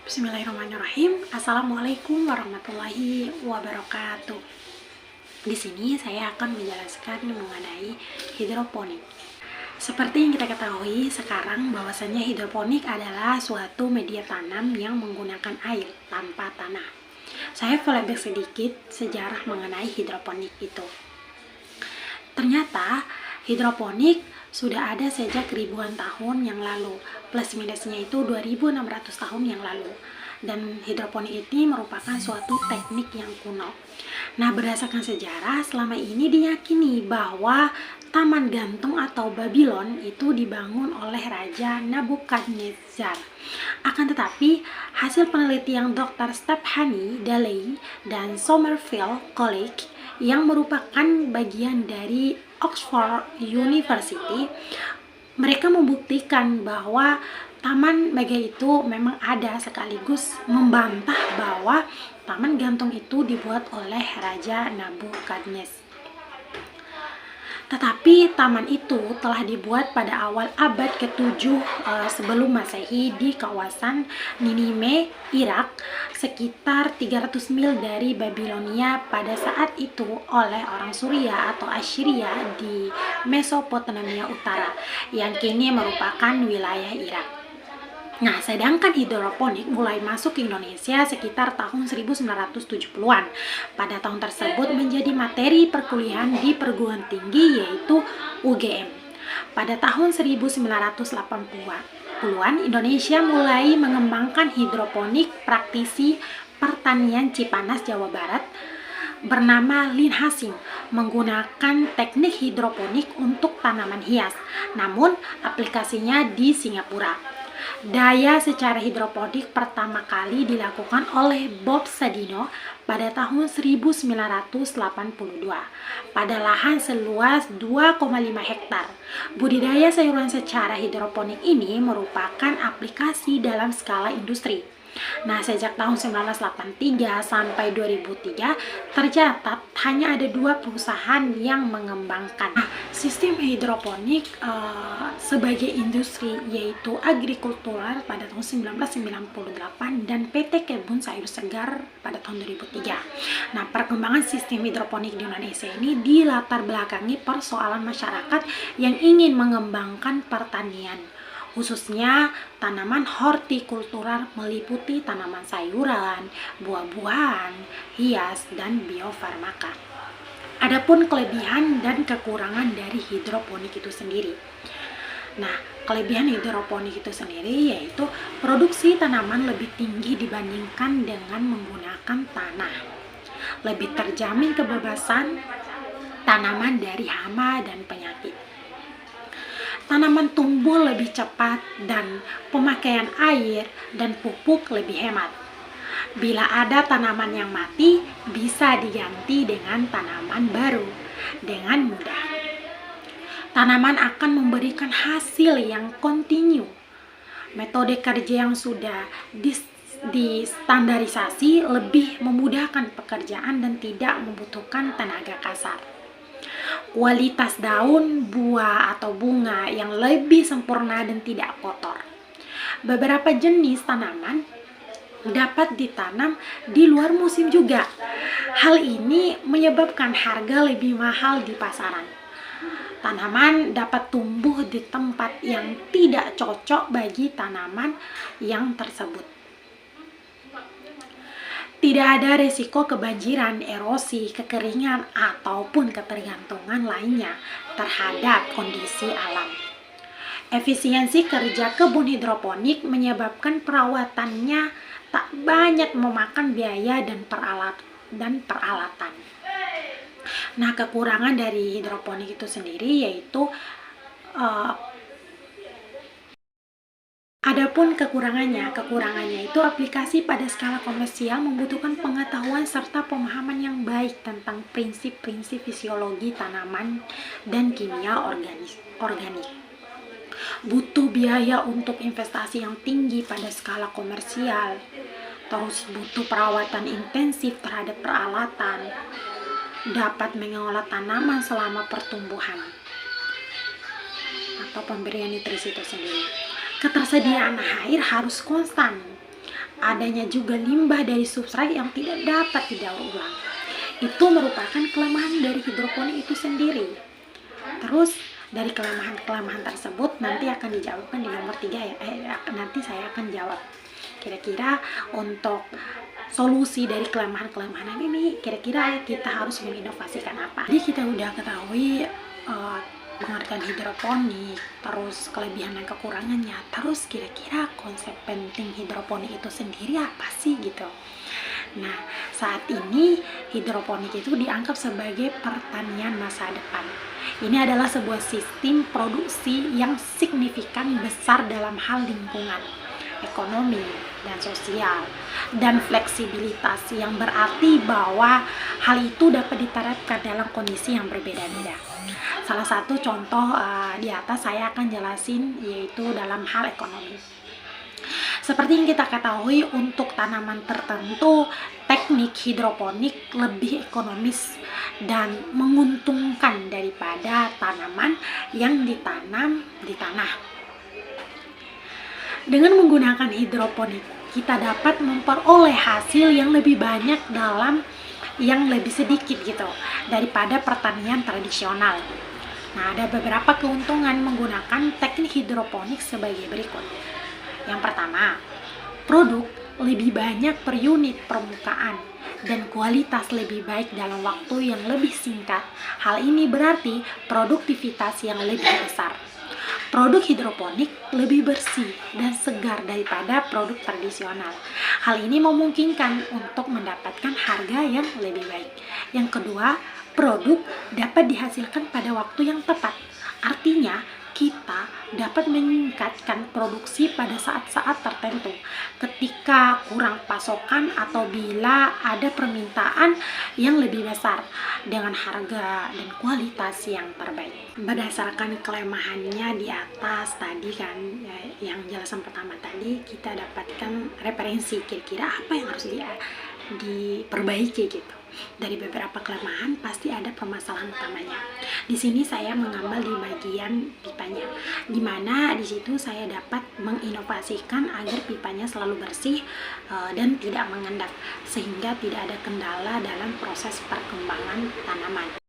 Bismillahirrahmanirrahim. Assalamualaikum warahmatullahi wabarakatuh. Di sini saya akan menjelaskan mengenai hidroponik. Seperti yang kita ketahui sekarang bahwasannya hidroponik adalah suatu media tanam yang menggunakan air tanpa tanah. Saya flashback sedikit sejarah mengenai hidroponik itu. Ternyata hidroponik sudah ada sejak ribuan tahun yang lalu, plus minusnya itu 2600 tahun yang lalu. Dan hidroponik ini merupakan suatu teknik yang kuno. Nah, berdasarkan sejarah, selama ini diyakini bahwa Taman Gantung atau Babylon itu dibangun oleh Raja Nabukadnezar. Akan tetapi, hasil penelitian Dr. Stephanie Dalley dan Somerville College yang merupakan bagian dari Oxford University, mereka membuktikan bahwa Taman Mega itu memang ada, sekaligus membantah bahwa Taman Gantung itu dibuat oleh Raja Nabukadnezar. Tetapi taman itu telah dibuat pada awal abad ke-7 sebelum Masehi di kawasan Ninive, Irak, sekitar 300 mil dari Babilonia pada saat itu oleh orang Suria atau Assyria di Mesopotamia Utara, yang kini merupakan wilayah Irak. Nah, sedangkan hidroponik mulai masuk ke Indonesia sekitar tahun 1970-an. Pada tahun tersebut menjadi materi perkuliahan di perguruan tinggi yaitu UGM. Pada tahun 1980-an, Indonesia mulai mengembangkan hidroponik. Praktisi pertanian Cipanas, Jawa Barat bernama Lin Hasim menggunakan teknik hidroponik untuk tanaman hias, namun aplikasinya di Singapura. Daya secara hidroponik pertama kali dilakukan oleh Bob Sadino pada tahun 1982 pada lahan seluas 2,5 hektar. Budidaya sayuran secara hidroponik ini merupakan aplikasi dalam skala industri. Nah, sejak tahun 1983 sampai 2003 tercatat hanya ada 2 perusahaan yang mengembangkan sistem hidroponik sebagai industri, yaitu Agrikultural pada tahun 1998 dan PT Kebun Sayur Segar pada tahun 2003. Nah, perkembangan sistem hidroponik di Indonesia ini dilatar belakangi persoalan masyarakat yang ingin mengembangkan pertanian, khususnya tanaman hortikultural meliputi tanaman sayuran, buah-buahan, hias, dan biofarmaka. Adapun kelebihan dan kekurangan dari hidroponik itu sendiri. Nah, kelebihan hidroponik itu sendiri yaitu produksi tanaman lebih tinggi dibandingkan dengan menggunakan tanah. Lebih terjamin kebebasan tanaman dari hama dan penyakit. Tanaman tumbuh lebih cepat dan pemakaian air dan pupuk lebih hemat. Bila ada tanaman yang mati, bisa diganti dengan tanaman baru dengan mudah. Tanaman akan memberikan hasil yang kontinu. Metode kerja yang sudah distandarisasi lebih memudahkan pekerjaan dan tidak membutuhkan tenaga kasar. Kualitas daun, buah, atau bunga yang lebih sempurna dan tidak kotor. Beberapa jenis tanaman dapat ditanam di luar musim juga. Hal ini menyebabkan harga lebih mahal di pasaran. Tanaman dapat tumbuh di tempat yang tidak cocok bagi tanaman yang tersebut. Tidak ada resiko kebanjiran, erosi, kekeringan, ataupun ketergantungan lainnya terhadap kondisi alam. Efisiensi kerja kebun hidroponik menyebabkan perawatannya tak banyak memakan biaya dan peralatan. Nah, kekurangan dari hidroponik itu sendiri yaitu adapun kekurangannya itu aplikasi pada skala komersial membutuhkan pengetahuan serta pemahaman yang baik tentang prinsip-prinsip fisiologi tanaman dan kimia organik. Butuh biaya untuk investasi yang tinggi pada skala komersial, terus butuh perawatan intensif terhadap peralatan, dapat mengelola tanaman selama pertumbuhan atau pemberian nutrisi itu sendiri. Ketersediaan air harus konstan adanya juga limbah dari substrat yang tidak dapat didaur ulang. Itu merupakan kelemahan dari hidroponik itu sendiri. Terus dari kelemahan-kelemahan tersebut nanti akan dijawabkan di nomor 3 ya. Nanti saya akan jawab. Kira-kira untuk solusi dari kelemahan-kelemahan ini, kira-kira kita harus menginovasikan apa? Jadi kita udah ketahui pengertian hidroponik, terus kelebihan dan kekurangannya, terus kira-kira konsep penting hidroponik itu sendiri apa sih gitu. Nah, saat ini hidroponik itu dianggap sebagai pertanian masa depan. Ini adalah sebuah sistem produksi yang signifikan besar dalam hal lingkungan, ekonomi, dan sosial, dan fleksibilitas yang berarti bahwa hal itu dapat diterapkan dalam kondisi yang berbeda-beda. Salah satu contoh di atas saya akan jelasin yaitu dalam hal ekonomi. Seperti yang kita ketahui, untuk tanaman tertentu teknik hidroponik lebih ekonomis dan menguntungkan daripada tanaman yang ditanam di tanah. Dengan menggunakan hidroponik, kita dapat memperoleh hasil yang lebih banyak dalam yang lebih sedikit gitu daripada pertanian tradisional. Nah, ada beberapa keuntungan menggunakan teknik hidroponik sebagai berikut. Yang pertama, produk lebih banyak per unit permukaan dan kualitas lebih baik dalam waktu yang lebih singkat. Hal ini berarti produktivitas yang lebih besar. Produk hidroponik lebih bersih dan segar daripada produk tradisional. Hal ini memungkinkan untuk mendapatkan harga yang lebih baik. Yang kedua, produk dapat dihasilkan pada waktu yang tepat. Artinya, kita dapat meningkatkan produksi pada saat-saat tertentu ketika kurang pasokan atau bila ada permintaan yang lebih besar dengan harga dan kualitas yang terbaik. Berdasarkan kelemahannya di atas tadi kan, yang jelasan pertama tadi, kita dapatkan referensi kira-kira apa yang harus diperbaiki gitu. Dari beberapa kelemahan pasti ada permasalahan utamanya. Di sini saya mengambil di bagian pipanya, di mana di situ saya dapat menginovasikan agar pipanya selalu bersih dan tidak mengendap, sehingga tidak ada kendala dalam proses perkembangan tanaman.